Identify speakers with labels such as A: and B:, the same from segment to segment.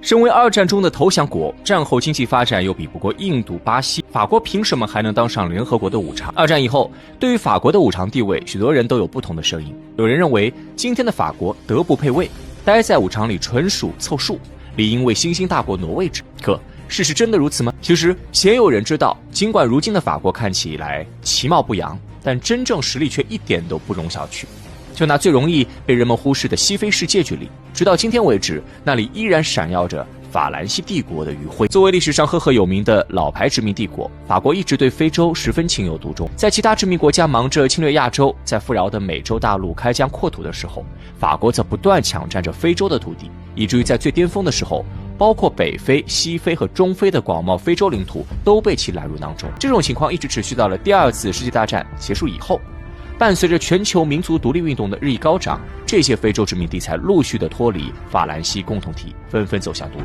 A: 身为二战中的投降国，战后经济发展又比不过印度、巴西，法国凭什么还能当上联合国的五常？二战以后，对于法国的五常地位，许多人都有不同的声音。有人认为，今天的法国德不配位，待在五常里纯属凑数，理应为新兴大国挪位置。可事实真的如此吗？其实，鲜有人知道，尽管如今的法国看起来其貌不扬，但真正实力却一点都不容小觑。就拿最容易被人们忽视的西非世界举例，直到今天为止，那里依然闪耀着法兰西帝国的余晖。作为历史上赫赫有名的老牌殖民帝国，法国一直对非洲十分情有独钟。在其他殖民国家忙着侵略亚洲，在富饶的美洲大陆开疆扩土的时候，法国则不断抢占着非洲的土地，以至于在最巅峰的时候，包括北非、西非和中非的广袤非洲领土都被其揽入囊中。这种情况一直持续到了第二次世界大战结束以后。伴随着全球民族独立运动的日益高涨，这些非洲殖民地才陆续的脱离法兰西共同体，纷纷走向独立。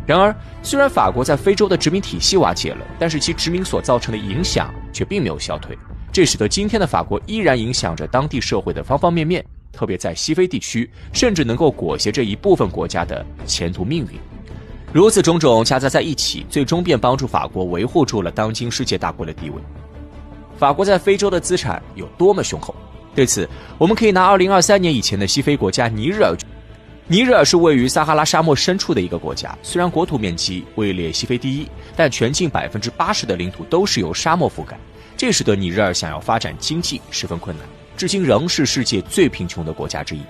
A: 然而，虽然法国在非洲的殖民体系瓦解了，但是其殖民所造成的影响却并没有消退，这使得今天的法国依然影响着当地社会的方方面面，特别在西非地区，甚至能够裹挟着一部分国家的前途命运。如此种种夹杂在一起，最终便帮助法国维护住了当今世界大国的地位。法国在非洲的资产有多么雄厚？对此，我们可以拿2023年以前的西非国家尼日尔。尼日尔是位于撒哈拉沙漠深处的一个国家，虽然国土面积位列西非第一，但全境80%的领土都是由沙漠覆盖，这使得尼日尔想要发展经济十分困难，至今仍是世界最贫穷的国家之一。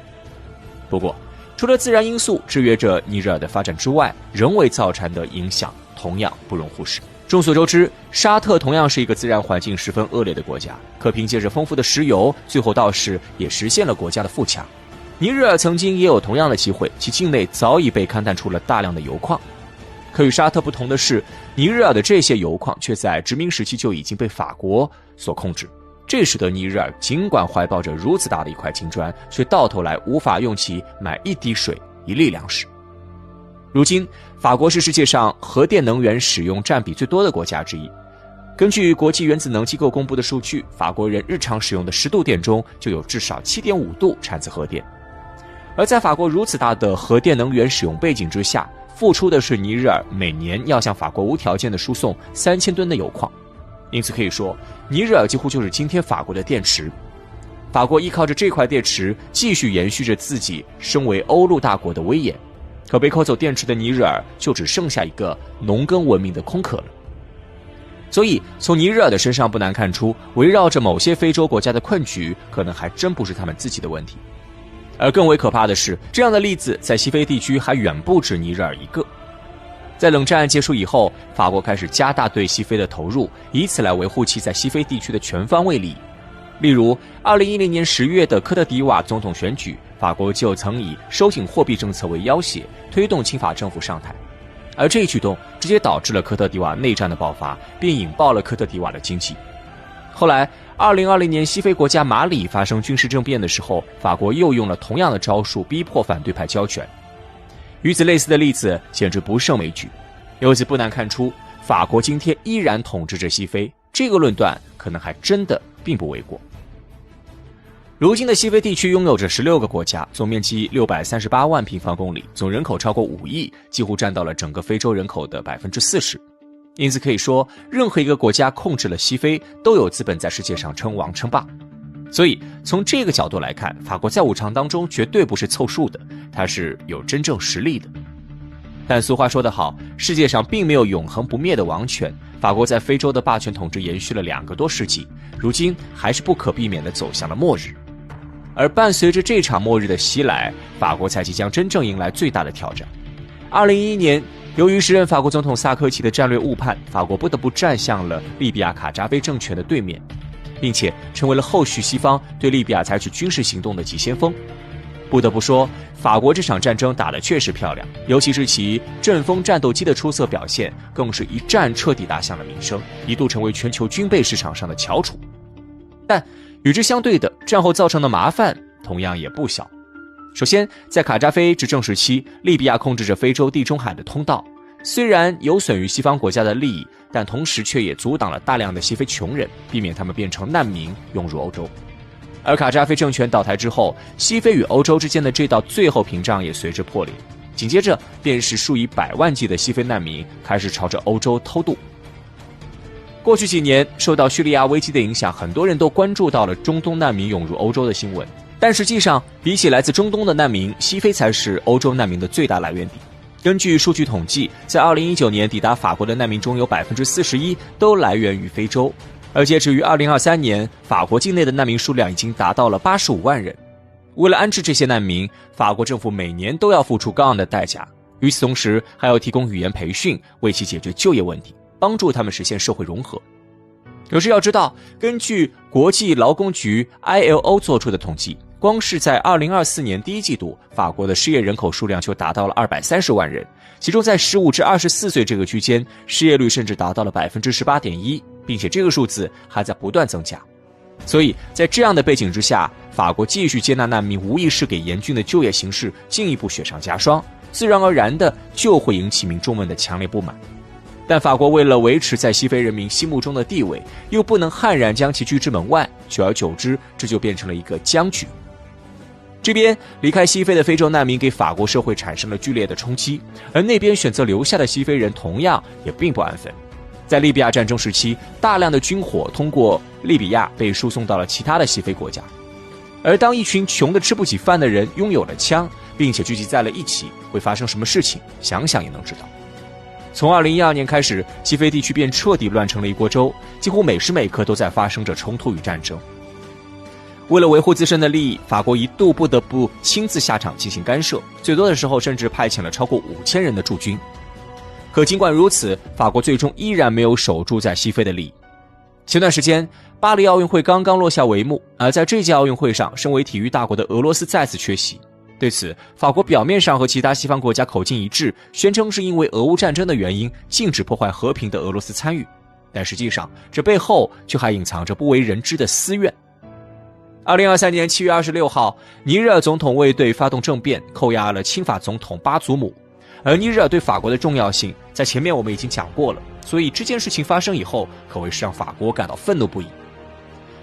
A: 不过，除了自然因素制约着尼日尔的发展之外，人为造成的影响同样不容忽视。众所周知，沙特同样是一个自然环境十分恶劣的国家，可凭借着丰富的石油，最后倒是也实现了国家的富强。尼日尔曾经也有同样的机会，其境内早已被勘探出了大量的油矿。可与沙特不同的是，尼日尔的这些油矿却在殖民时期就已经被法国所控制，这使得尼日尔尽管怀抱着如此大的一块金砖，却到头来无法用其买一滴水、一粒粮食。如今，法国是世界上核电能源使用占比最多的国家之一。根据国际原子能机构公布的数据，法国人日常使用的10度电中就有至少 7.5 度产自核电。而在法国如此大的核电能源使用背景之下，付出的是尼日尔每年要向法国无条件的输送3000吨的油矿。因此可以说，尼日尔几乎就是今天法国的电池。法国依靠着这块电池继续延续着自己身为欧陆大国的威严。可被抠走电池的尼日尔就只剩下一个农耕文明的空壳了。所以从尼日尔的身上不难看出，围绕着某些非洲国家的困局可能还真不是他们自己的问题。而更为可怕的是，这样的例子在西非地区还远不止尼日尔一个。在冷战结束以后，法国开始加大对西非的投入，以此来维护其在西非地区的全方位利益。例如2010年10月的科特迪瓦总统选举，法国就曾以收紧货币政策为要挟，推动亲法政府上台。而这一举动直接导致了科特迪瓦内战的爆发，并引爆了科特迪瓦的经济。后来2020年西非国家马里发生军事政变的时候，法国又用了同样的招数逼迫反对派交权。与此类似的例子简直不胜枚举。由此不难看出，法国今天依然统治着西非，这个论断可能还真的并不为过。如今的西非地区拥有着16个国家，总面积638万平方公里，总人口超过5亿，几乎占到了整个非洲人口的40%。因此可以说，任何一个国家控制了西非，都有资本在世界上称王称霸。所以从这个角度来看，法国在五常当中绝对不是凑数的，它是有真正实力的。但俗话说得好，世界上并没有永恒不灭的王权，法国在非洲的霸权统治延续了2个多世纪，如今还是不可避免地走向了末日。而伴随着这场末日的袭来，法国才即将真正迎来最大的挑战。2011年，由于时任法国总统萨科齐的战略误判，法国不得不站向了利比亚卡扎菲政权的对面，并且成为了后续西方对利比亚采取军事行动的急先锋。不得不说，法国这场战争打得确实漂亮，尤其是其阵风战斗机的出色表现，更是一战彻底打响了名声，一度成为全球军备市场上的翘楚。但与之相对的，战后造成的麻烦同样也不小。首先，在卡扎菲执政时期，利比亚控制着非洲地中海的通道，虽然有损于西方国家的利益，但同时却也阻挡了大量的西非穷人，避免他们变成难民涌入欧洲。而卡扎菲政权倒台之后，西非与欧洲之间的这道最后屏障也随之破裂。紧接着便是数以百万计的西非难民开始朝着欧洲偷渡。过去几年，受到叙利亚危机的影响，很多人都关注到了中东难民涌入欧洲的新闻。但实际上，比起来自中东的难民，西非才是欧洲难民的最大来源地。根据数据统计，在2019年抵达法国的难民中有41%都来源于非洲，而截止于2023年，法国境内的难民数量已经达到了85万人。为了安置这些难民，法国政府每年都要付出高昂的代价，与此同时还要提供语言培训，为其解决就业问题，帮助他们实现社会融合。可是要知道，根据国际劳工局 ILO 做出的统计，光是在2024年第一季度，法国的失业人口数量就达到了230万人，其中在15至24岁这个区间，失业率甚至达到了 18.1%， 并且这个数字还在不断增加。所以在这样的背景之下，法国继续接纳难民，无疑是给严峻的就业形势进一步雪上加霜，自然而然的就会引起民众们的强烈不满。但法国为了维持在西非人民心目中的地位，又不能悍然将其拒之门外，久而久之，这就变成了一个僵局。这边离开西非的非洲难民给法国社会产生了剧烈的冲击，而那边选择留下的西非人同样也并不安分。在利比亚战争时期，大量的军火通过利比亚被输送到了其他的西非国家。而当一群穷得吃不起饭的人拥有了枪，并且聚集在了一起，会发生什么事情，想想也能知道。从2012年开始，西非地区便彻底乱成了一锅粥，几乎每时每刻都在发生着冲突与战争。为了维护自身的利益，法国一度不得不亲自下场进行干涉，最多的时候甚至派遣了超过5000人的驻军。可尽管如此，法国最终依然没有守住在西非的利益。前段时间，巴黎奥运会刚刚落下帷幕，而在这届奥运会上，身为体育大国的俄罗斯再次缺席。对此，法国表面上和其他西方国家口径一致，宣称是因为俄乌战争的原因，禁止破坏和平的俄罗斯参与，但实际上，这背后却还隐藏着不为人知的私怨。2023年7月26号，尼日尔总统卫队发动政变，扣押了亲法总统巴祖姆。而尼日尔对法国的重要性，在前面我们已经讲过了，所以这件事情发生以后，可谓是让法国感到愤怒不已。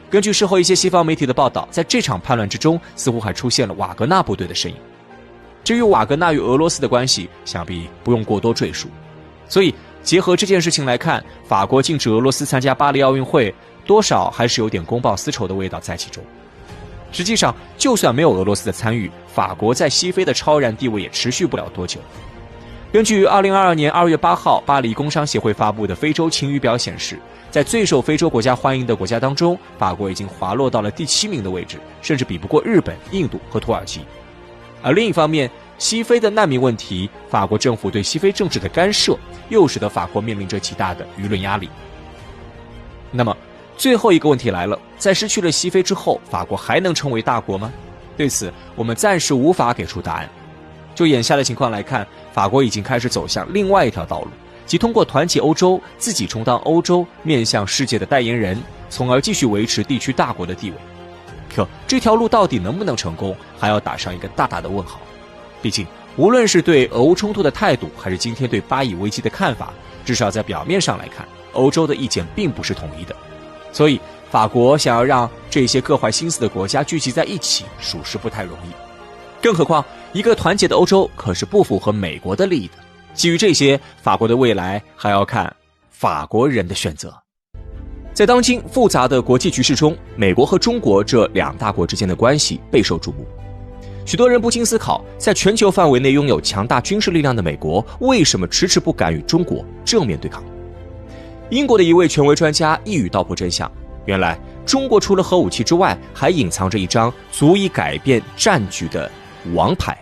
A: 根据事后一些西方媒体的报道，在这场叛乱之中，似乎还出现了瓦格纳部队的身影。至于瓦格纳与俄罗斯的关系，想必不用过多赘述。所以结合这件事情来看，法国禁止俄罗斯参加巴黎奥运会，多少还是有点公报私仇的味道在其中。实际上，就算没有俄罗斯的参与，法国在西非的超然地位也持续不了多久。根据2022年2月8号巴黎工商协会发布的非洲晴雨表显示，在最受非洲国家欢迎的国家当中，法国已经滑落到了第7名的位置，甚至比不过日本、印度和土耳其。而另一方面，西非的难民问题，法国政府对西非政治的干涉，又使得法国面临着极大的舆论压力。那么，最后一个问题来了，在失去了西非之后，法国还能成为大国吗？对此，我们暂时无法给出答案。就眼下的情况来看，法国已经开始走向另外一条道路，即通过团结欧洲，自己充当欧洲面向世界的代言人，从而继续维持地区大国的地位。可这条路到底能不能成功，还要打上一个大大的问号。毕竟，无论是对俄乌冲突的态度，还是今天对巴以危机的看法，至少在表面上来看，欧洲的意见并不是统一的。所以，法国想要让这些各怀心思的国家聚集在一起，属实不太容易。更何况，一个团结的欧洲可是不符合美国的利益的。基于这些，法国的未来还要看法国人的选择。在当今复杂的国际局势中，美国和中国这两大国之间的关系备受瞩目。许多人不禁思考，在全球范围内拥有强大军事力量的美国，为什么迟迟不敢与中国正面对抗？英国的一位权威专家一语道破真相：原来中国除了核武器之外，还隐藏着一张足以改变战局的王牌。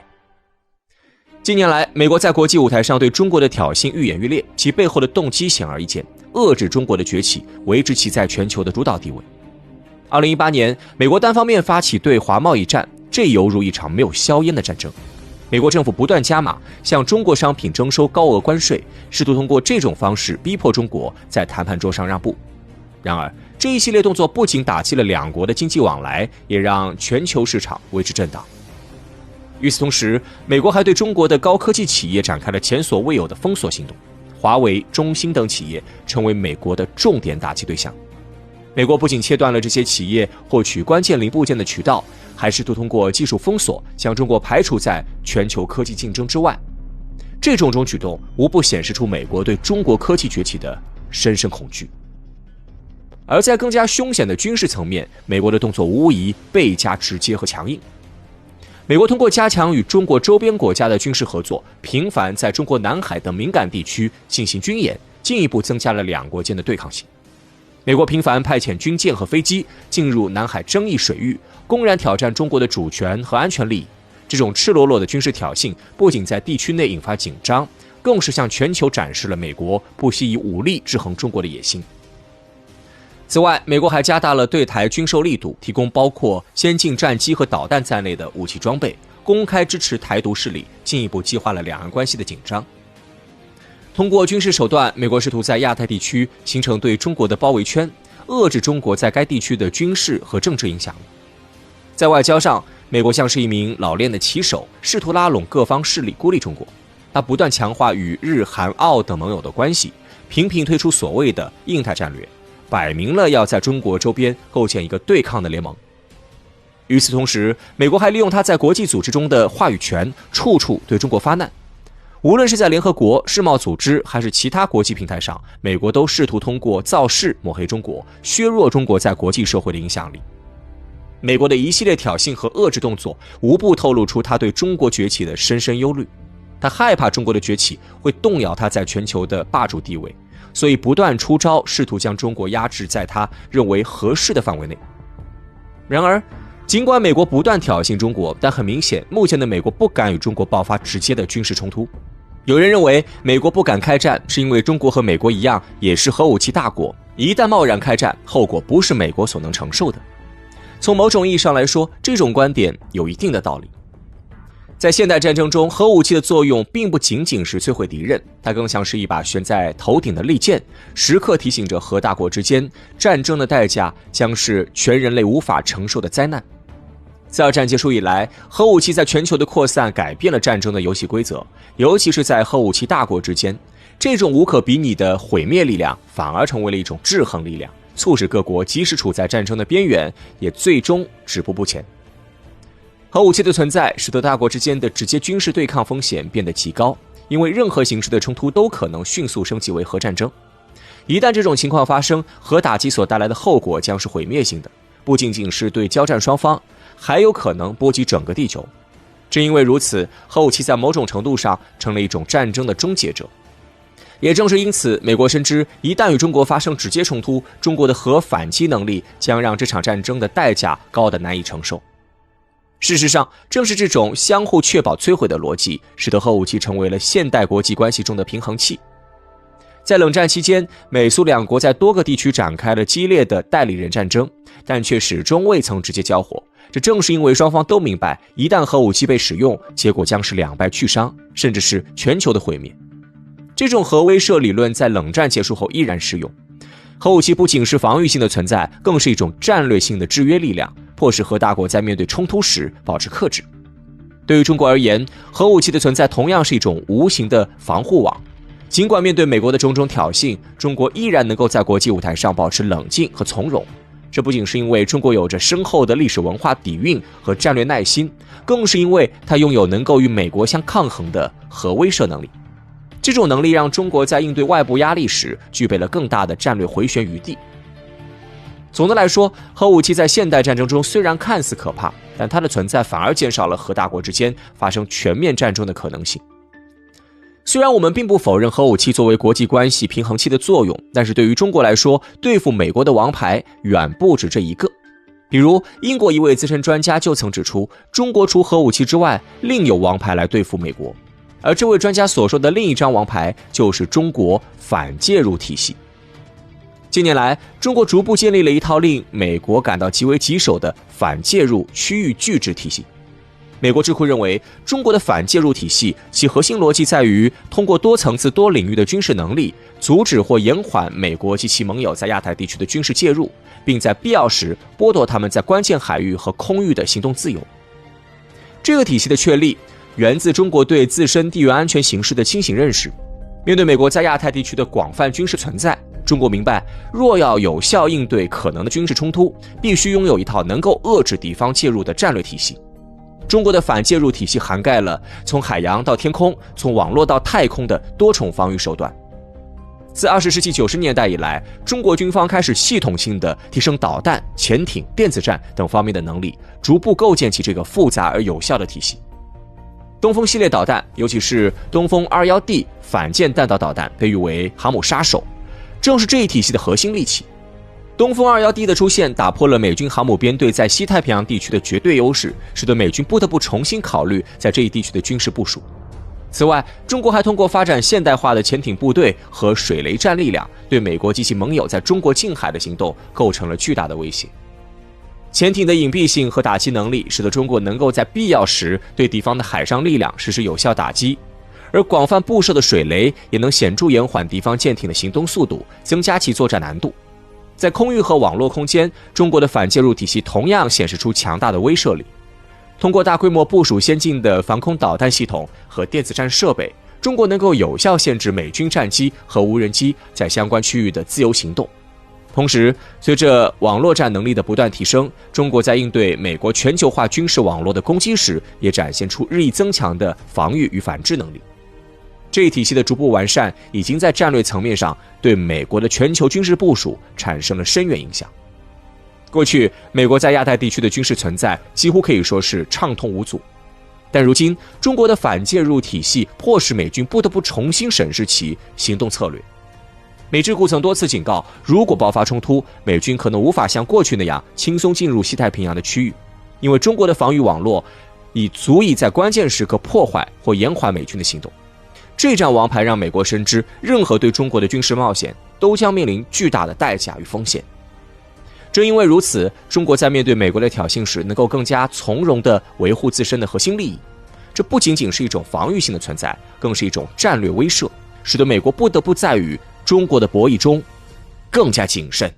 A: 近年来，美国在国际舞台上对中国的挑衅愈演愈烈，其背后的动机显而易见，遏制中国的崛起，维持其在全球的主导地位。2018年，美国单方面发起对华贸易战，这犹如一场没有硝烟的战争。美国政府不断加码，向中国商品征收高额关税，试图通过这种方式逼迫中国在谈判桌上让步。然而，这一系列动作不仅打击了两国的经济往来，也让全球市场为之震荡。与此同时，美国还对中国的高科技企业展开了前所未有的封锁行动，华为、中兴等企业成为美国的重点打击对象。美国不仅切断了这些企业获取关键零部件的渠道，还试图通过技术封锁将中国排除在全球科技竞争之外。这种举动无不显示出美国对中国科技崛起的深深恐惧。而在更加凶险的军事层面，美国的动作无疑倍加直接和强硬。美国通过加强与中国周边国家的军事合作，频繁在中国南海等敏感地区进行军演，进一步增加了两国间的对抗性。美国频繁派遣军舰和飞机进入南海争议水域，公然挑战中国的主权和安全利益。这种赤裸裸的军事挑衅不仅在地区内引发紧张，更是向全球展示了美国不惜以武力制衡中国的野心。此外，美国还加大了对台军售力度，提供包括先进战机和导弹在内的武器装备，公开支持台独势力，进一步激化了两岸关系的紧张。通过军事手段，美国试图在亚太地区形成对中国的包围圈，遏制中国在该地区的军事和政治影响力。在外交上，美国像是一名老练的棋手，试图拉拢各方势力孤立中国。他不断强化与日、韩、澳等盟友的关系，频频推出所谓的印太战略，摆明了要在中国周边构建一个对抗的联盟。与此同时，美国还利用他在国际组织中的话语权，处处对中国发难。无论是在联合国、世贸组织还是其他国际平台上，美国都试图通过造势抹黑中国，削弱中国在国际社会的影响力。美国的一系列挑衅和遏制动作，无不透露出他对中国崛起的深深忧虑。他害怕中国的崛起会动摇他在全球的霸主地位，所以不断出招，试图将中国压制在他认为合适的范围内。然而，尽管美国不断挑衅中国，但很明显，目前的美国不敢与中国爆发直接的军事冲突。有人认为，美国不敢开战，是因为中国和美国一样，也是核武器大国，一旦贸然开战，后果不是美国所能承受的。从某种意义上来说，这种观点有一定的道理。在现代战争中，核武器的作用并不仅仅是摧毁敌人，它更像是一把悬在头顶的利剑，时刻提醒着核大国之间，战争的代价将是全人类无法承受的灾难。自二战结束以来，核武器在全球的扩散改变了战争的游戏规则，尤其是在核武器大国之间，这种无可比拟的毁灭力量反而成为了一种制衡力量，促使各国即使处在战争的边缘，也最终止步不前。核武器的存在使得大国之间的直接军事对抗风险变得极高，因为任何形式的冲突都可能迅速升级为核战争。一旦这种情况发生，核打击所带来的后果将是毁灭性的，不仅仅是对交战双方，还有可能波及整个地球。正因为如此，核武器在某种程度上成了一种战争的终结者。也正是因此，美国深知一旦与中国发生直接冲突，中国的核反击能力将让这场战争的代价高得难以承受。事实上，正是这种相互确保摧毁的逻辑，使得核武器成为了现代国际关系中的平衡器。在冷战期间，美苏两国在多个地区展开了激烈的代理人战争，但却始终未曾直接交火。这正是因为双方都明白，一旦核武器被使用，结果将是两败俱伤，甚至是全球的毁灭。这种核威慑理论在冷战结束后依然适用。核武器不仅是防御性的存在，更是一种战略性的制约力量，迫使核大国在面对冲突时保持克制。对于中国而言，核武器的存在同样是一种无形的防护网。尽管面对美国的种种挑衅，中国依然能够在国际舞台上保持冷静和从容。这不仅是因为中国有着深厚的历史文化底蕴和战略耐心，更是因为它拥有能够与美国相抗衡的核威慑能力。这种能力让中国在应对外部压力时具备了更大的战略回旋余地。总的来说，核武器在现代战争中虽然看似可怕，但它的存在反而减少了核大国之间发生全面战争的可能性。虽然我们并不否认核武器作为国际关系平衡器的作用，但是对于中国来说，对付美国的王牌远不止这一个。比如，英国一位资深专家就曾指出，中国除核武器之外，另有王牌来对付美国。而这位专家所说的另一张王牌，就是中国反介入体系。近年来，中国逐步建立了一套令美国感到极为棘手的反介入区域拒制体系。美国智库认为，中国的反介入体系其核心逻辑在于通过多层次多领域的军事能力，阻止或延缓美国及其盟友在亚太地区的军事介入，并在必要时剥夺他们在关键海域和空域的行动自由。这个体系的确立源自中国对自身地缘安全形势的清醒认识。面对美国在亚太地区的广泛军事存在，中国明白，若要有效应对可能的军事冲突，必须拥有一套能够遏制敌方介入的战略体系。中国的反介入体系涵盖了从海洋到天空、从网络到太空的多重防御手段。自20世纪90年代以来，中国军方开始系统性的提升导弹、潜艇、电子战等方面的能力，逐步构建起这个复杂而有效的体系。东风系列导弹，尤其是东风 21D 反舰弹道导弹，被誉为航母杀手，正是这一体系的核心利器。东风 21D 的出现打破了美军航母编队在西太平洋地区的绝对优势，使得美军不得不重新考虑在这一地区的军事部署。此外，中国还通过发展现代化的潜艇部队和水雷战力量，对美国及其盟友在中国近海的行动构成了巨大的威胁。潜艇的隐蔽性和打击能力，使得中国能够在必要时对敌方的海上力量实施有效打击，而广泛布设的水雷也能显著延缓敌方舰艇的行动速度，增加其作战难度。在空域和网络空间，中国的反介入体系同样显示出强大的威慑力。通过大规模部署先进的防空导弹系统和电子战设备，中国能够有效限制美军战机和无人机在相关区域的自由行动。同时，随着网络战能力的不断提升，中国在应对美国全球化军事网络的攻击时，也展现出日益增强的防御与反制能力。这一体系的逐步完善，已经在战略层面上对美国的全球军事部署产生了深远影响。过去，美国在亚太地区的军事存在几乎可以说是畅通无阻，但如今，中国的反介入体系迫使美军不得不重新审视其行动策略。美智库曾多次警告，如果爆发冲突，美军可能无法像过去那样轻松进入西太平洋的区域，因为中国的防御网络已足以在关键时刻破坏或延缓美军的行动。这张王牌让美国深知，任何对中国的军事冒险都将面临巨大的代价与风险。正因为如此，中国在面对美国的挑衅时，能够更加从容地维护自身的核心利益。这不仅仅是一种防御性的存在，更是一种战略威慑，使得美国不得不在与中国的博弈中更加谨慎。